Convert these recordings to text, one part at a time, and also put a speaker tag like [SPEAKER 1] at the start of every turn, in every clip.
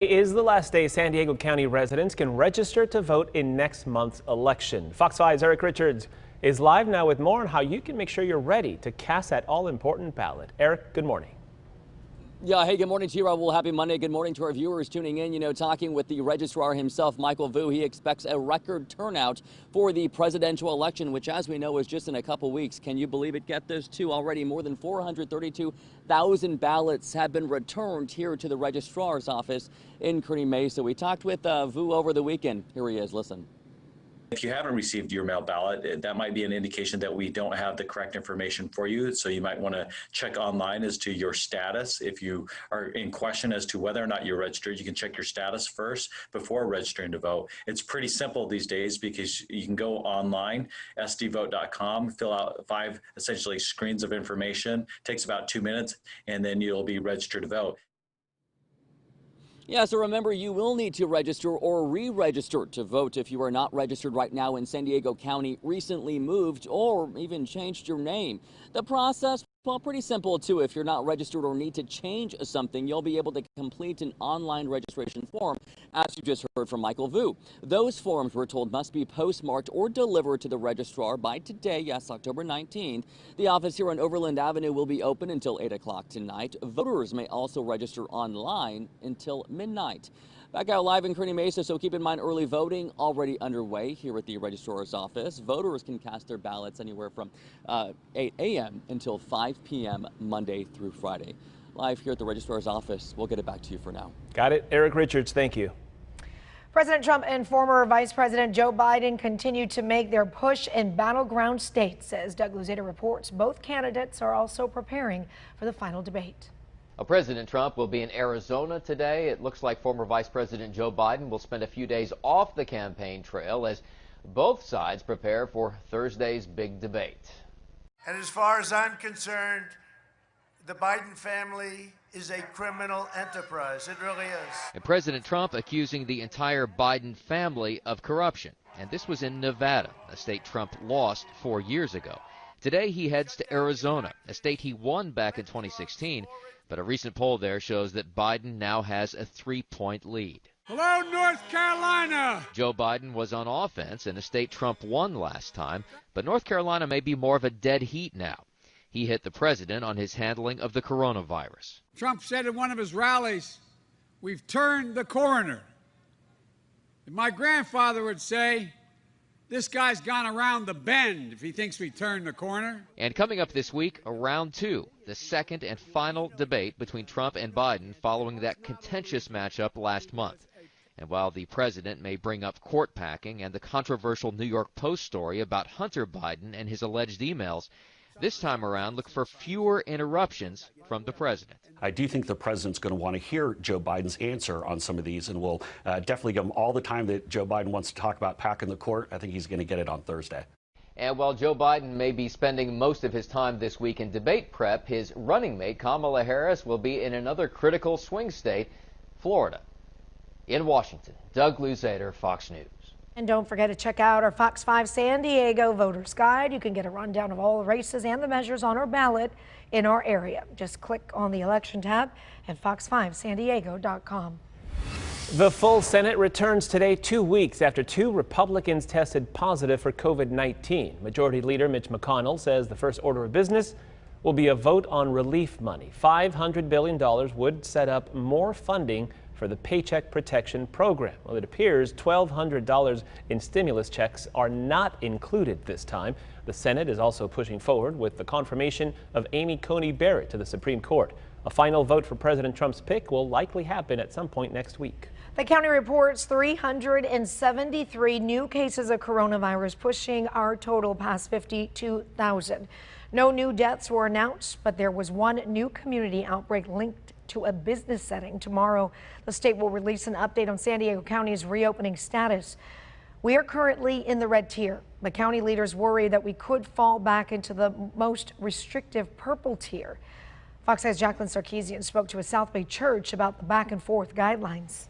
[SPEAKER 1] Is the last day San Diego County residents can register to vote in next month's election. Fox 5's Eric Richards is live now with more on how you can make sure you're ready to cast that all-important ballot. Eric, good morning.
[SPEAKER 2] Yeah, hey, good morning to you, Raul. Happy Monday. Good morning to our viewers tuning in. Talking with the registrar himself, Michael Vu, he expects a record turnout for the presidential election, which, as we know, is just in a couple weeks. Can you believe it? Get this, too. Already more than 432,000 ballots have been returned here to the registrar's office in Kearny Mesa. We talked with Vu over the weekend. Here he is. Listen.
[SPEAKER 3] If you haven't received your mail ballot, that might be an indication that we don't have the correct information for you. So you might want to check online as to your status. If you are in question as to whether or not you're registered, you can check your status first before registering to vote. It's pretty simple these days because you can go online, sdvote.com, fill out 5 essentially screens of information. It takes about 2 minutes, and then you'll be registered to vote.
[SPEAKER 2] Yeah, so remember, you will need to register or re-register to vote if you are not registered right now in San Diego County, recently moved, or even changed your name. The process, well, pretty simple, too. If you're not registered or need to change something, you'll be able to complete an online registration form, as you just heard from Michael Vu. Those forms, we're told, must be postmarked or delivered to the registrar by today, yes, October 19th. The office here on Overland Avenue will be open until 8 o'clock tonight. Voters may also register online until midnight. Back out live in Kearny Mesa, so keep in mind early voting already underway here at the registrar's office. Voters can cast their ballots anywhere from 8 a.m. until 5 p.m. Monday through Friday. Live here at the registrar's office. We'll get it back to you for now.
[SPEAKER 1] Got it. Eric Richards, thank you.
[SPEAKER 4] President Trump and former Vice President Joe Biden continue to make their push in battleground states. As Doug Luzeta reports, both candidates are also preparing for the final debate.
[SPEAKER 5] President Trump will be in Arizona today. It looks like former Vice President Joe Biden will spend a few days off the campaign trail as both sides prepare for Thursday's big debate.
[SPEAKER 6] And as far as I'm concerned, the Biden family is a criminal enterprise. It really is.
[SPEAKER 5] And President Trump accusing the entire Biden family of corruption. And this was in Nevada, a state Trump lost 4 years ago. Today he heads to Arizona, a state he won back in 2016. But a recent poll there shows that Biden now has a 3-point lead.
[SPEAKER 7] Hello, North Carolina!
[SPEAKER 5] Joe Biden was on offense in a state Trump won last time, but North Carolina may be more of a dead heat now. He hit the president on his handling of the coronavirus.
[SPEAKER 7] Trump said in one of his rallies, "We've turned the corner." And my grandfather would say, "This guy's gone around the bend if he thinks we turned the corner."
[SPEAKER 5] And coming up this week, a round 2, the second and final debate between Trump and Biden following that contentious matchup last month. And while the president may bring up court packing and the controversial New York Post story about Hunter Biden and his alleged emails, this time around, look for fewer interruptions from the president.
[SPEAKER 8] I do think the president's going to want to hear Joe Biden's answer on some of these, and we'll definitely give him all the time that Joe Biden wants to talk about packing the court. I think he's going to get it on Thursday.
[SPEAKER 5] And while Joe Biden may be spending most of his time this week in debate prep, his running mate, Kamala Harris, will be in another critical swing state, Florida. In Washington, Doug Luzeta, Fox News.
[SPEAKER 4] And don't forget to check out our Fox 5 San Diego Voters Guide. You can get a rundown of all the races and the measures on our ballot in our area. Just click on the election tab at fox5sandiego.com.
[SPEAKER 1] The full Senate returns today 2 weeks after 2 Republicans tested positive for COVID-19. Majority Leader Mitch McConnell says the first order of business will be a vote on relief money. $500 billion would set up more funding for the Paycheck Protection Program. Well, it appears $1,200 in stimulus checks are not included this time. The Senate is also pushing forward with the confirmation of Amy Coney Barrett to the Supreme Court. A final vote for President Trump's pick will likely happen at some point next week.
[SPEAKER 4] The county reports 373 new cases of coronavirus, pushing our total past 52,000. No new deaths were announced, but there was one new community outbreak linked to a business setting. Tomorrow, the state will release an update on San Diego County's reopening status. We are currently in the red tier. The county leaders worry that we could fall back into the most restrictive purple tier. Fox 5's Jacqueline Sarkeesian spoke to a South Bay church about the back and forth guidelines.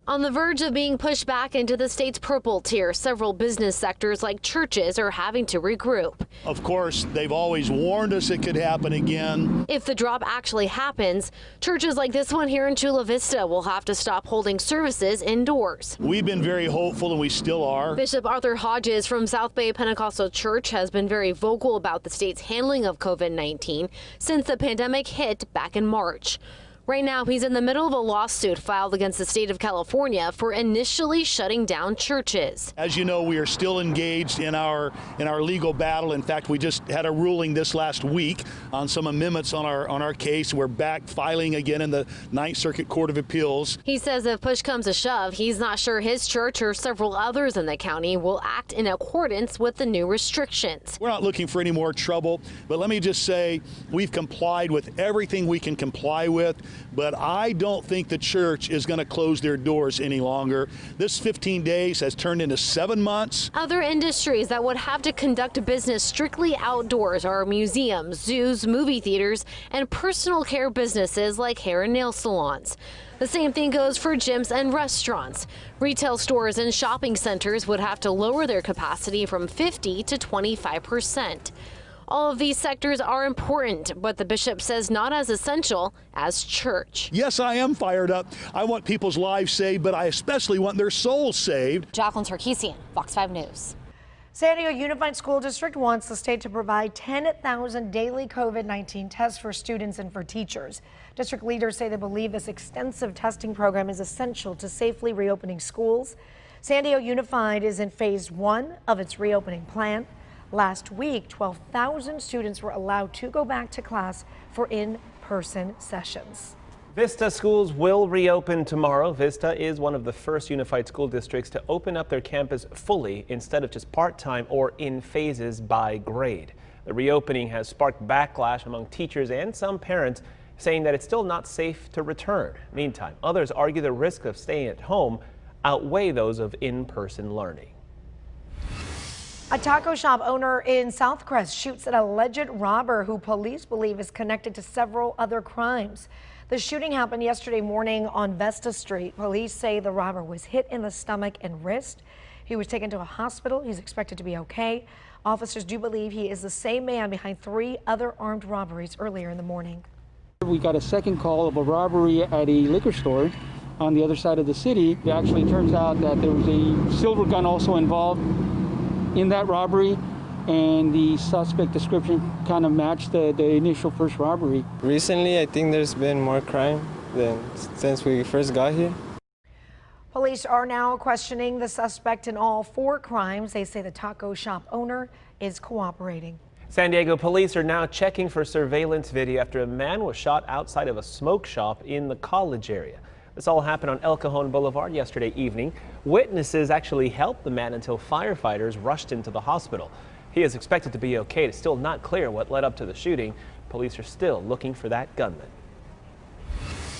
[SPEAKER 9] On the verge of being pushed back into the state's purple tier, several business sectors like churches are having to regroup.
[SPEAKER 10] Of course, they've always warned us it could happen again.
[SPEAKER 9] If the drop actually happens, churches like this one here in Chula Vista will have to stop holding services indoors.
[SPEAKER 10] We've been very hopeful, and we still are.
[SPEAKER 9] Bishop Arthur Hodges from South Bay Pentecostal Church has been very vocal about the state's handling of COVID-19 since the pandemic hit back in March. Right now, he's in the middle of a lawsuit filed against the state of California for initially shutting down churches.
[SPEAKER 10] As you know, we are still engaged in our legal battle. In fact, we just had a ruling this last week on some amendments on our case. We're back filing again in the Ninth Circuit Court of Appeals.
[SPEAKER 9] He says if push comes to shove, he's not sure his church or several others in the county will act in accordance with the new restrictions.
[SPEAKER 10] We're not looking for any more trouble, but let me just say we've complied with everything we can comply with. But I don't think the church is going to close their doors any longer. This 15 days has turned into 7 months.
[SPEAKER 9] Other industries that would have to conduct business strictly outdoors are museums, zoos, movie theaters, and personal care businesses like hair and nail salons. The same thing goes for gyms and restaurants. Retail stores and shopping centers would have to lower their capacity from 50 to 25%. All of these sectors are important, but the bishop says not as essential as church.
[SPEAKER 10] Yes, I am fired up. I want people's lives saved, but I especially want their souls saved.
[SPEAKER 9] Jacqueline Sarkeesian, Fox 5 News.
[SPEAKER 4] San Diego Unified School District wants the state to provide 10,000 daily COVID-19 tests for students and for teachers. District leaders say they believe this extensive testing program is essential to safely reopening schools. San Diego Unified is in phase 1 of its reopening plan. Last week, 12,000 students were allowed to go back to class for in-person sessions.
[SPEAKER 1] Vista schools will reopen tomorrow. Vista is one of the first unified school districts to open up their campus fully instead of just part-time or in phases by grade. The reopening has sparked backlash among teachers and some parents, saying that it's still not safe to return. Meantime, others argue the risk of staying at home outweigh those of in-person learning.
[SPEAKER 4] A taco shop owner in Southcrest shoots an alleged robber who police believe is connected to several other crimes. The shooting happened yesterday morning on Vesta Street. Police say the robber was hit in the stomach and wrist. He was taken to a hospital. He's expected to be okay. Officers do believe he is the same man behind 3 other armed robberies earlier in the morning.
[SPEAKER 11] We got a second call of a robbery at a liquor store on the other side of the city. It actually turns out that there was a silver gun also involved in that robbery, and the suspect description kind of matched the initial first robbery.
[SPEAKER 12] Recently, I think there's been more crime than since we first got here.
[SPEAKER 4] Police are now questioning the suspect in all 4 crimes. They say the taco shop owner is cooperating.
[SPEAKER 1] San Diego police are now checking for surveillance video after a man was shot outside of a smoke shop in the College area. This all happened on El Cajon Boulevard yesterday evening. Witnesses actually helped the man until firefighters rushed into the hospital. He is expected to be okay. It's still not clear what led up to the shooting. Police are still looking for that gunman.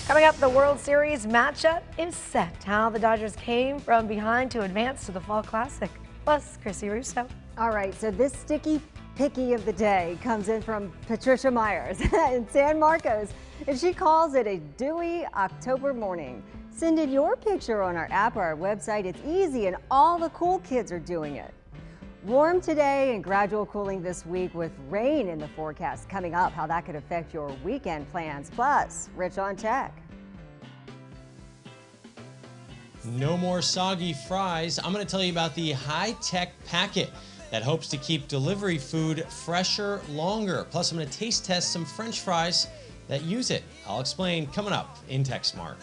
[SPEAKER 4] Coming up, the World Series matchup is set. How the Dodgers came from behind to advance to the Fall Classic. Plus, Chrissy Russo.
[SPEAKER 13] All right, so this sticky picky of the day comes in from Patricia Myers in San Marcos, and she calls it a dewy October morning. Send in your picture on our app or our website. It's easy, and all the cool kids are doing it. Warm today and gradual cooling this week with rain in the forecast coming up. How that could affect your weekend plans. Plus, Rich on Tech.
[SPEAKER 14] No more soggy fries. I'm going to tell you about the high-tech packet that hopes to keep delivery food fresher longer. Plus, I'm going to taste test some French fries that use it. I'll explain coming up in TechSmart.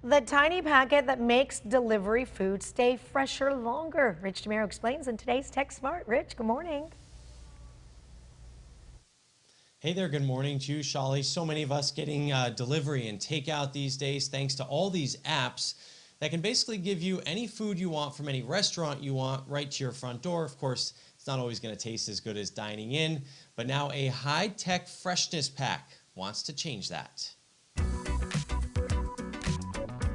[SPEAKER 4] The tiny packet that makes delivery food stay fresher longer. Rich DeMero explains in today's Tech Smart. Rich, good morning.
[SPEAKER 14] Hey there, good morning to you, Shali. So many of us getting delivery and takeout these days thanks to all these apps that can basically give you any food you want from any restaurant you want right to your front door. Of course, it's not always going to taste as good as dining in, but now a high-tech freshness pack wants to change that.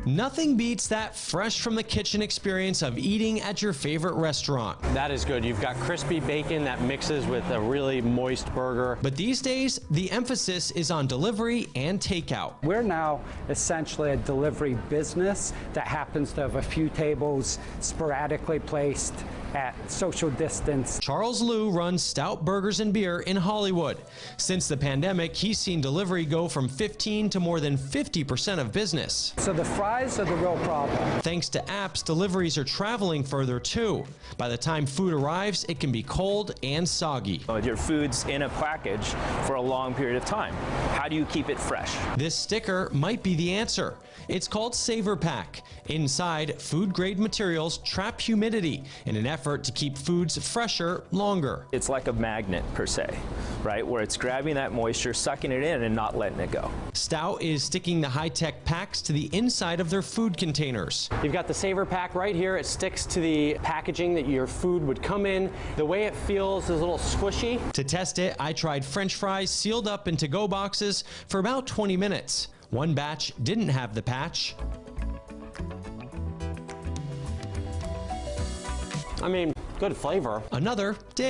[SPEAKER 14] Nothing beats that fresh from the kitchen experience of eating at your favorite restaurant.
[SPEAKER 15] That is good. You've got crispy bacon that mixes with a really moist burger.
[SPEAKER 14] But these days, the emphasis is on delivery and takeout.
[SPEAKER 16] We're now essentially a delivery business that happens to have a few tables sporadically placed at social distance.
[SPEAKER 14] Charles Liu runs Stout Burgers and Beer in Hollywood. Since the pandemic, he's seen delivery go from 15 to more than 50% of business.
[SPEAKER 16] So the fries are the real problem.
[SPEAKER 14] Thanks to apps, deliveries are traveling further too. By the time food arrives, it can be cold and soggy.
[SPEAKER 17] Your food's in a package for a long period of time. How do you keep it fresh?
[SPEAKER 14] This sticker might be the answer. It's called Savor Pack. Inside, food-grade materials trap humidity in an effort to keep foods fresher longer.
[SPEAKER 17] It's like a magnet per se, right? Where it's grabbing that moisture, sucking it in and not letting it go.
[SPEAKER 14] Stout is sticking the high-tech packs to the inside of their food containers.
[SPEAKER 15] You've got the Savor Pack right here. It sticks to the packaging that your food would come in. The way it feels is a little squishy.
[SPEAKER 14] To test it, I tried French fries sealed up in to-go boxes for about 20 minutes. One batch didn't have the patch.
[SPEAKER 15] I mean, good flavor.
[SPEAKER 14] Another did.